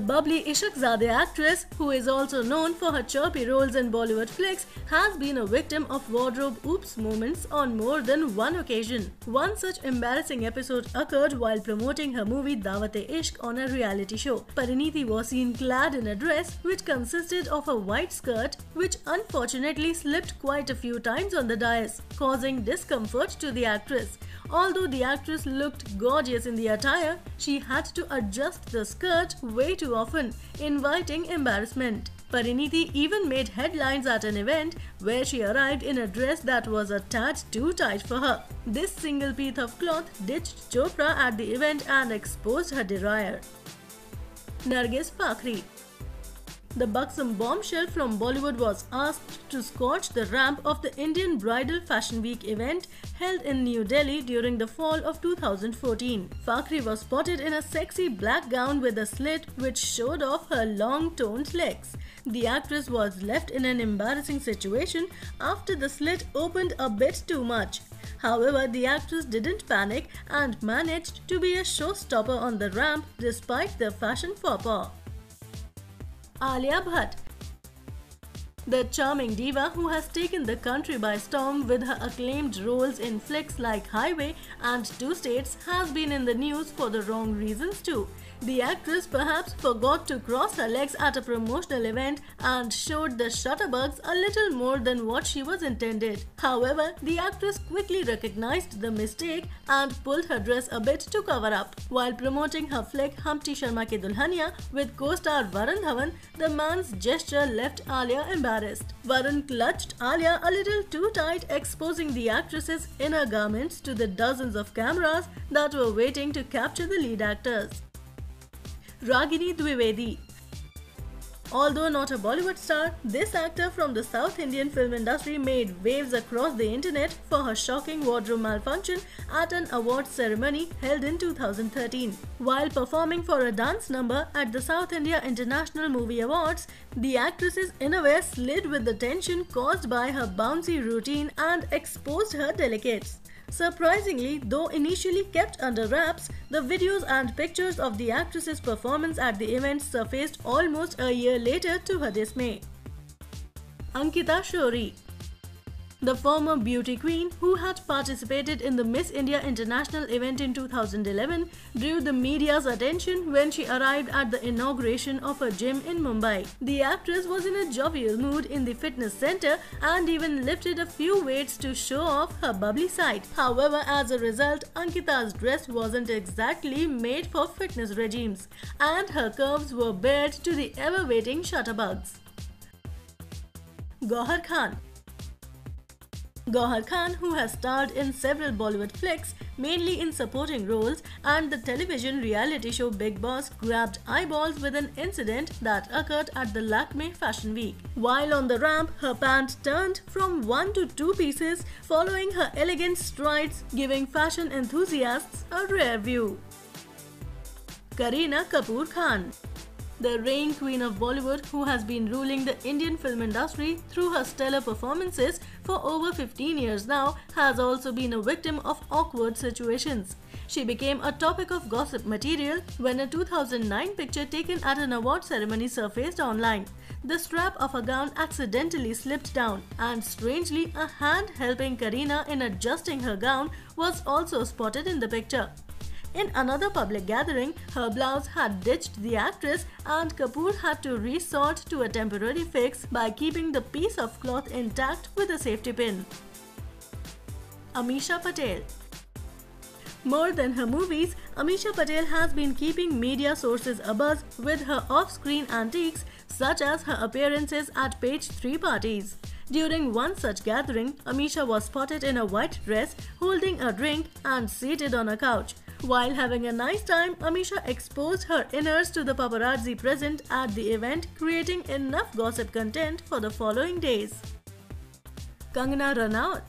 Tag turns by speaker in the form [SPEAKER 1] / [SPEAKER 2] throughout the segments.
[SPEAKER 1] Bubbly Ishaqzadeh actress, who is also known for her chirpy roles in Bollywood flicks, has been a victim of wardrobe oops moments on more than one occasion. One such embarrassing episode occurred while promoting her movie Daawat-e-Ishq on a reality show. Parineeti was seen clad in a dress which consisted of a white skirt which unfortunately slipped quite a few times on the dais, causing discomfort to the actress. Although the actress looked gorgeous in the attire, she had to adjust the skirt way too often, inviting embarrassment. Parineeti even made headlines at an event where she arrived in a dress that was a tad too tight for her. This single piece of cloth ditched Chopra at the event and exposed her derriere. Nargis Fakhri. The buxom bombshell from Bollywood was asked to scorch the ramp of the Indian Bridal Fashion Week event held in New Delhi during the fall of 2014. Fakhri was spotted in a sexy black gown with a slit which showed off her long toned legs. The actress was left in an embarrassing situation after the slit opened a bit too much. However, the actress didn't panic and managed to be a showstopper on the ramp despite the fashion faux pas. Alia Bhatt. The charming diva, who has taken the country by storm with her acclaimed roles in flicks like Highway and Two States, has been in the news for the wrong reasons too. The actress perhaps forgot to cross her legs at a promotional event and showed the shutterbugs a little more than what she was intended. However, the actress quickly recognized the mistake and pulled her dress a bit to cover up. While promoting her flick Humpty Sharma Ki Dulhania with co-star Varun Dhawan, the man's gesture left Alia embarrassed. Varun clutched Alia a little too tight, exposing the actress's inner garments to the dozens of cameras that were waiting to capture the lead actors. Ragini Dwivedi. Although not a Bollywood star, this actor from the South Indian film industry made waves across the internet for her shocking wardrobe malfunction at an awards ceremony held in 2013. While performing for a dance number at the South India International Movie Awards, the actress's innerwear slid with the tension caused by her bouncy routine and exposed her delicates. Surprisingly, though initially kept under wraps, the videos and pictures of the actress's performance at the event surfaced almost a year later to her dismay. Ankita Shori. The former beauty queen, who had participated in the Miss India International event in 2011, drew the media's attention when she arrived at the inauguration of a gym in Mumbai. The actress was in a jovial mood in the fitness center and even lifted a few weights to show off her bubbly side. However, as a result, Ankita's dress wasn't exactly made for fitness regimes, and her curves were bared to the ever-waiting shutterbugs. Gauhar Khan. Gauhar Khan, who has starred in several Bollywood flicks, mainly in supporting roles, and the television reality show Bigg Boss, grabbed eyeballs with an incident that occurred at the Lakme Fashion Week. While on the ramp, her pant turned from 1 to 2 pieces, following her elegant strides, giving fashion enthusiasts a rare view. Kareena Kapoor Khan. The reigning queen of Bollywood, who has been ruling the Indian film industry through her stellar performances for over 15 years now, has also been a victim of awkward situations. She became a topic of gossip material when a 2009 picture taken at an award ceremony surfaced online. The strap of a gown accidentally slipped down, and strangely, a hand helping Kareena in adjusting her gown was also spotted in the picture. In another public gathering, her blouse had ditched the actress and Kapoor had to resort to a temporary fix by keeping the piece of cloth intact with a safety pin. Amisha Patel. More than her movies, Amisha Patel has been keeping media sources abuzz with her off-screen antiques, such as her appearances at Page 3 parties. During one such gathering, Amisha was spotted in a white dress, holding a drink and seated on a couch. While having a nice time, Amisha exposed her inners to the paparazzi present at the event, creating enough gossip content for the following days. Kangana Ranaut.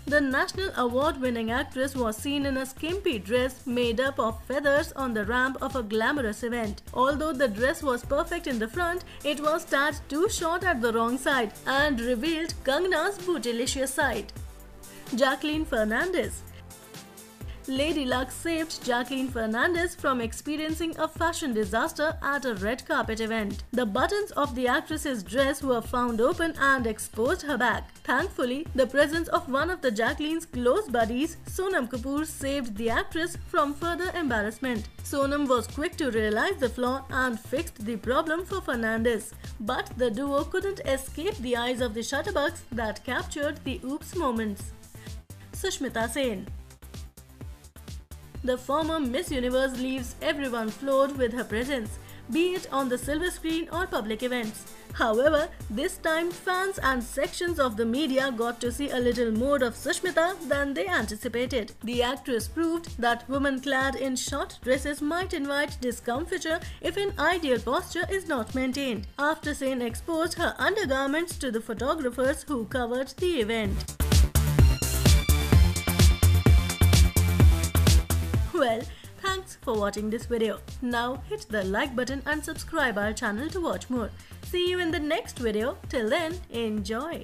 [SPEAKER 1] The national award-winning actress was seen in a skimpy dress made up of feathers on the ramp of a glamorous event. Although the dress was perfect in the front, it was tad too short at the wrong side and revealed Kangana's bootylicious side. Jacqueline Fernandez. Lady Luck saved Jacqueline Fernandez from experiencing a fashion disaster at a red carpet event. The buttons of the actress's dress were found open and exposed her back. Thankfully, the presence of one of the Jacqueline's close buddies, Sonam Kapoor, saved the actress from further embarrassment. Sonam was quick to realize the flaw and fixed the problem for Fernandez. But the duo couldn't escape the eyes of the shutterbugs that captured the oops moments. Sushmita Sen. The former Miss Universe leaves everyone floored with her presence, be it on the silver screen or public events. However, this time fans and sections of the media got to see a little more of Sushmita than they anticipated. The actress proved that women clad in short dresses might invite discomfiture if an ideal posture is not maintained, after Sen exposed her undergarments to the photographers who covered the event. Well, thanks for watching this video. Now hit the like button and subscribe our channel to watch more. See you in the next video. Till then, enjoy.